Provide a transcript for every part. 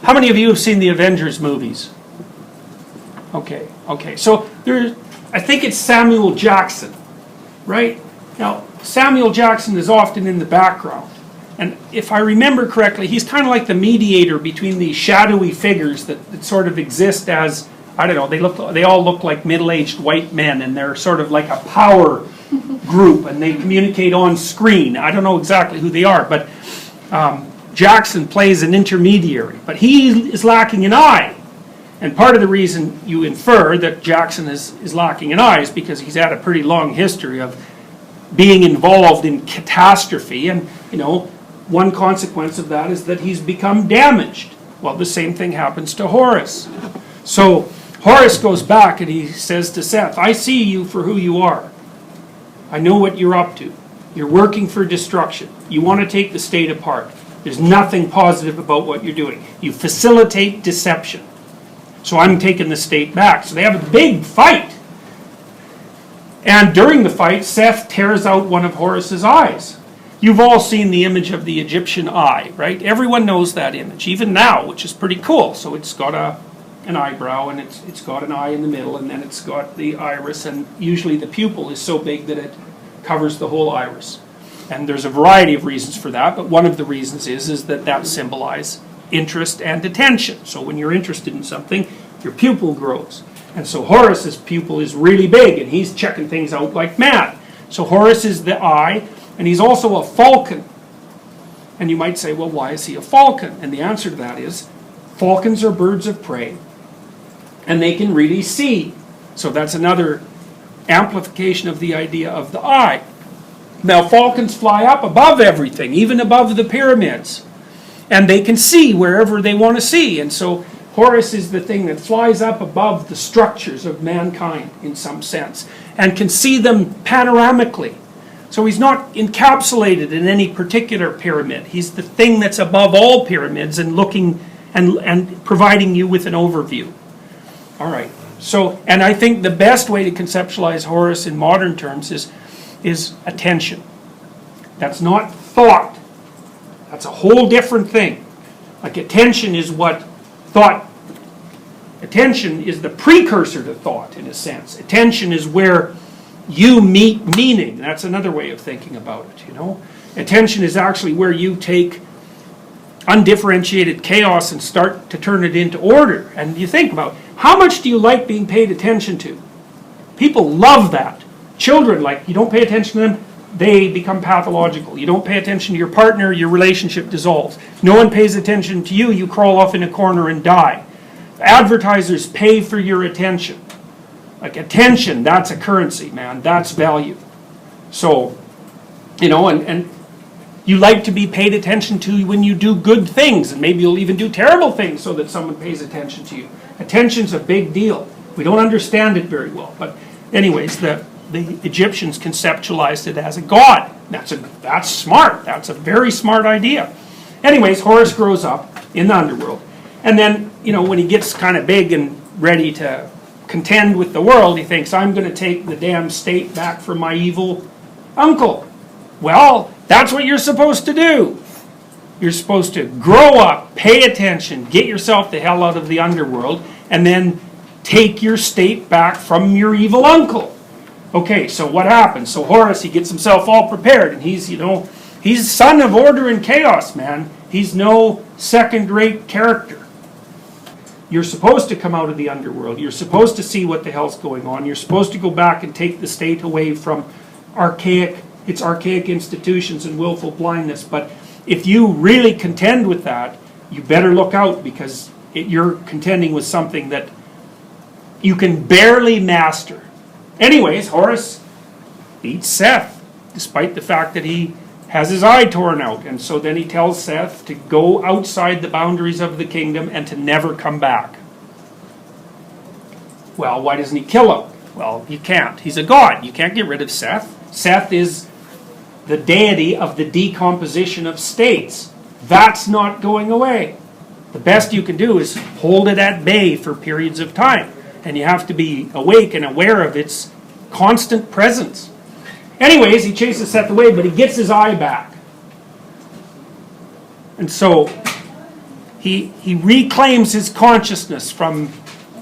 How many of you have seen the Avengers movies? Okay. So I think it's Samuel Jackson, right? Now, Samuel Jackson is often in the background. And if I remember correctly, he's kind of like the mediator between these shadowy figures that sort of exist as, I don't know, they all look like middle-aged white men, and they're sort of like a power group, and they communicate on screen. I don't know exactly who they are, but Jackson plays an intermediary. But he is lacking an eye. And part of the reason you infer that Jackson is lacking an eye is because he's had a pretty long history of being involved in catastrophe, and, one consequence of that is that he's become damaged. Well, the same thing happens to Horus. So Horus goes back and he says to Seth, I see you for who you are. I know what you're up to. You're working for destruction. You want to take the state apart. There's nothing positive about what you're doing. You facilitate deception. So I'm taking the state back. So they have a big fight. And during the fight, Seth tears out one of Horus's eyes. You've all seen the image of the Egyptian eye, right? Everyone knows that image, even now, which is pretty cool. So it's got an eyebrow, and it's got an eye in the middle, and then it's got the iris, and usually the pupil is so big that it covers the whole iris. And there's a variety of reasons for that, but one of the reasons is that symbolizes interest and attention. So when you're interested in something, your pupil grows. And so Horus's pupil is really big, and he's checking things out like mad. So Horus is the eye, and he's also a falcon. And you might say, well, why is he a falcon? And the answer to that is, falcons are birds of prey, and they can really see. So that's another amplification of the idea of the eye. Now, falcons fly up above everything, even above the pyramids. And they can see wherever they want to see. And so Horus is the thing that flies up above the structures of mankind, in some sense, and can see them panoramically. So he's not encapsulated in any particular pyramid. He's the thing that's above all pyramids and looking and providing you with an overview. All right. So, and I think the best way to conceptualize Horus in modern terms is attention. That's not thought. That's a whole different thing. Like attention is what thought. Attention is the precursor to thought, in a sense. Attention is where you meet meaning. That's another way of thinking about it, Attention is actually where you take undifferentiated chaos and start to turn it into order. And you think about, how much do you like being paid attention to? People love that. Children, you don't pay attention to them, they become pathological. You don't pay attention to your partner, your relationship dissolves. No one pays attention to you, you crawl off in a corner and die. Advertisers pay for your attention. Attention, that's a currency, man. That's value. So, and you like to be paid attention to when you do good things, and maybe you'll even do terrible things so that someone pays attention to you. Attention's a big deal. We don't understand it very well. But anyways, the Egyptians conceptualized it as a god. That's smart. That's a very smart idea. Anyways, Horus grows up in the underworld. And then, when he gets kind of big and ready to contend with the world, he thinks, I'm going to take the damn state back from my evil uncle. Well, that's what you're supposed to do. You're supposed to grow up, pay attention, get yourself the hell out of the underworld, and then take your state back from your evil uncle. Okay, so what happens? So Horus, he gets himself all prepared, and he's son of order and chaos, man. He's no second-rate character. You're supposed to come out of the underworld. You're supposed to see what the hell's going on. You're supposed to go back and take the state away from its archaic institutions and willful blindness. But if you really contend with that, you better look out, because you're contending with something that you can barely master. Anyways, Horus beats Seth, despite the fact that he has his eye torn out. And so then he tells Seth to go outside the boundaries of the kingdom and to never come back. Well, why doesn't he kill him? Well, he can't. He's a god. You can't get rid of Seth. Seth is the deity of the decomposition of states. That's not going away. The best you can do is hold it at bay for periods of time. And you have to be awake and aware of its constant presence. Anyways, he chases Seth away, but he gets his eye back. And so he reclaims his consciousness from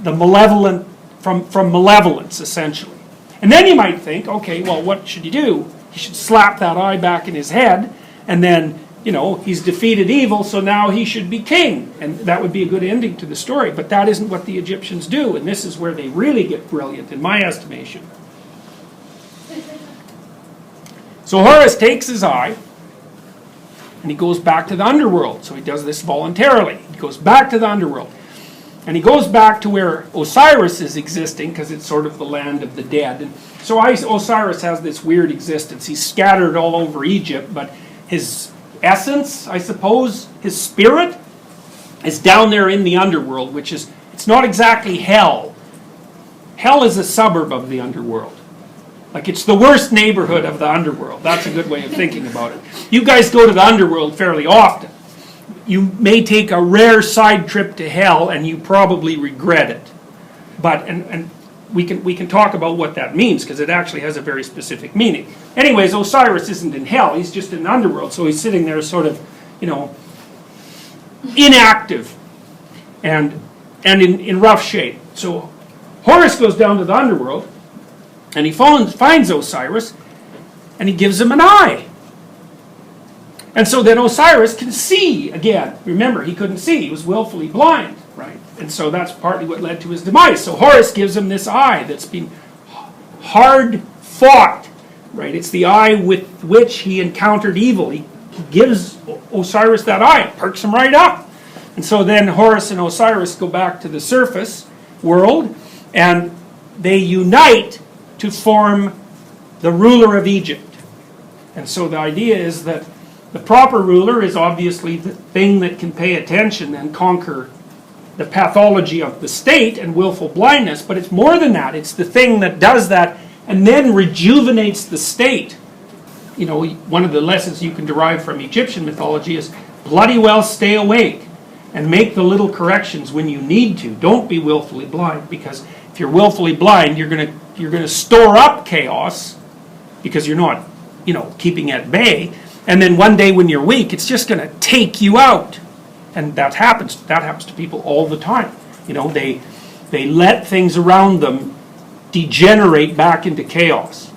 the malevolent, from malevolence, essentially. And then you might think, okay, well, what should he do? He should slap that eye back in his head, and then, he's defeated evil, so now he should be king. And that would be a good ending to the story. But that isn't what the Egyptians do, and this is where they really get brilliant, in my estimation. So Horus takes his eye, and he goes back to the underworld. So he does this voluntarily. He goes back to the underworld. And he goes back to where Osiris is existing, because it's sort of the land of the dead. And so Osiris has this weird existence. He's scattered all over Egypt, but his essence, I suppose, his spirit, is down there in the underworld, which is, it's not exactly hell. Hell is a suburb of the underworld. Like, it's the worst neighborhood of the underworld. That's a good way of thinking about it. You guys go to the underworld fairly often. You may take a rare side trip to hell, and you probably regret it. But, and we can talk about what that means, because it actually has a very specific meaning. Anyways, Osiris isn't in hell, he's just in the underworld, so he's sitting there sort of, inactive and in rough shape. So Horus goes down to the underworld, and he finds Osiris, and he gives him an eye. And so then Osiris can see again. Remember, he couldn't see, he was willfully blind, right? And so that's partly what led to his demise. So Horus gives him this eye that's been hard fought, right? It's the eye with which he encountered evil. He gives Osiris that eye, it perks him right up. And so then Horus and Osiris go back to the surface world, and they unite to form the ruler of Egypt. And so the idea is that the proper ruler is obviously the thing that can pay attention and conquer the pathology of the state and willful blindness, but it's more than that. It's the thing that does that and then rejuvenates the state. One of the lessons you can derive from Egyptian mythology is bloody well stay awake and make the little corrections when you need to. Don't be willfully blind, because if you're willfully blind, you're going to store up chaos because you're not, keeping at bay. And then one day when you're weak, it's just going to take you out. And that happens. That happens to people all the time. They let things around them degenerate back into chaos.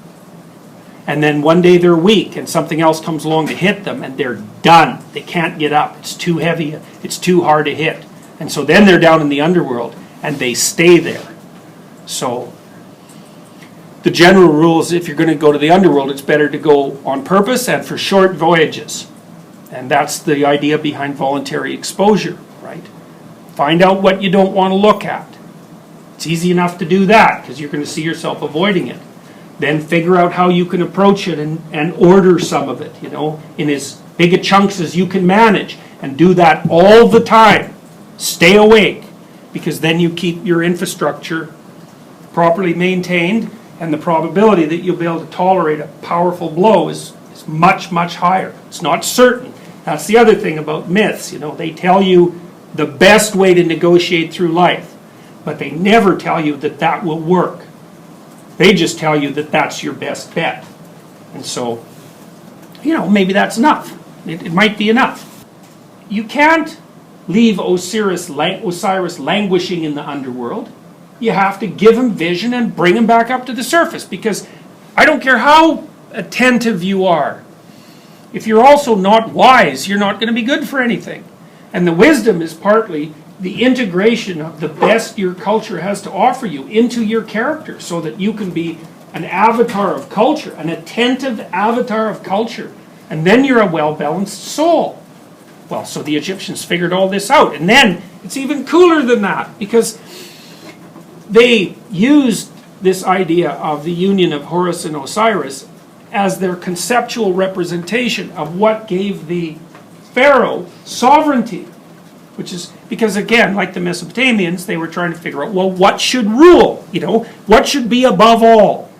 And then one day they're weak and something else comes along to hit them and they're done. They can't get up. It's too heavy. It's too hard to hit. And so then they're down in the underworld and they stay there. So the general rule is, if you're going to go to the underworld, it's better to go on purpose and for short voyages. And that's the idea behind voluntary exposure, right? Find out what you don't want to look at. It's easy enough to do that because you're going to see yourself avoiding it. Then figure out how you can approach it and order some of it, in as big a chunks as you can manage. And do that all the time. Stay awake, because then you keep your infrastructure properly maintained, and the probability that you'll be able to tolerate a powerful blow is much, much higher. It's not certain. That's the other thing about myths. They tell you the best way to negotiate through life, but they never tell you that that will work. They just tell you that that's your best bet. And so, maybe that's enough. It might be enough. You can't leave Osiris languishing in the underworld. You have to give him vision and bring him back up to the surface, because I don't care how attentive you are. If you're also not wise, you're not going to be good for anything. And the wisdom is partly the integration of the best your culture has to offer you into your character, so that you can be an avatar of culture, an attentive avatar of culture. And then you're a well-balanced soul. Well, so the Egyptians figured all this out. And then it's even cooler than that, because they used this idea of the union of Horus and Osiris as their conceptual representation of what gave the pharaoh sovereignty. Which is because, again, like the Mesopotamians, they were trying to figure out, well, what should rule? What should be above all?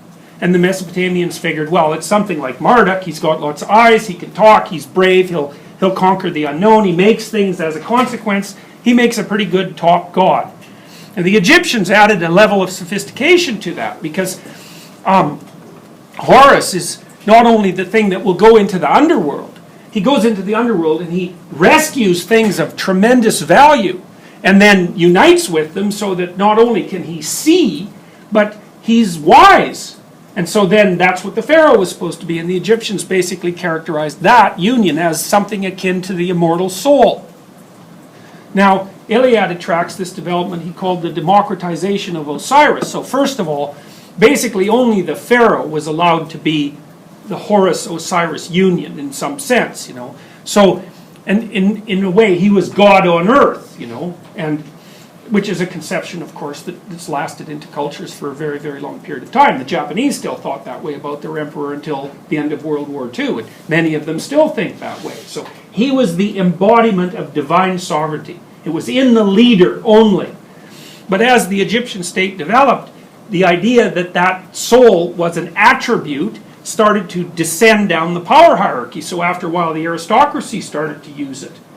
And the Mesopotamians figured, well, it's something like Marduk. He's got lots of eyes, he can talk, he's brave, he'll conquer the unknown, he makes things as a consequence. He makes a pretty good top god. And the Egyptians added a level of sophistication to that, because Horus is not only the thing that will go into the underworld, he goes into the underworld and he rescues things of tremendous value and then unites with them so that not only can he see, but he's wise. And so then that's what the Pharaoh was supposed to be, and the Egyptians basically characterized that union as something akin to the immortal soul. Now, Iliad tracks this development he called the democratization of Osiris. So first of all, basically only the Pharaoh was allowed to be the Horus-Osiris union in some sense, So, and in a way, he was God on earth, and which is a conception, of course, that's lasted into cultures for a very, very long period of time. The Japanese still thought that way about their emperor until the end of World War II, and many of them still think that way. So he was the embodiment of divine sovereignty. It was in the leader only. But as the Egyptian state developed, the idea that that soul was an attribute started to descend down the power hierarchy. So after a while, the aristocracy started to use it.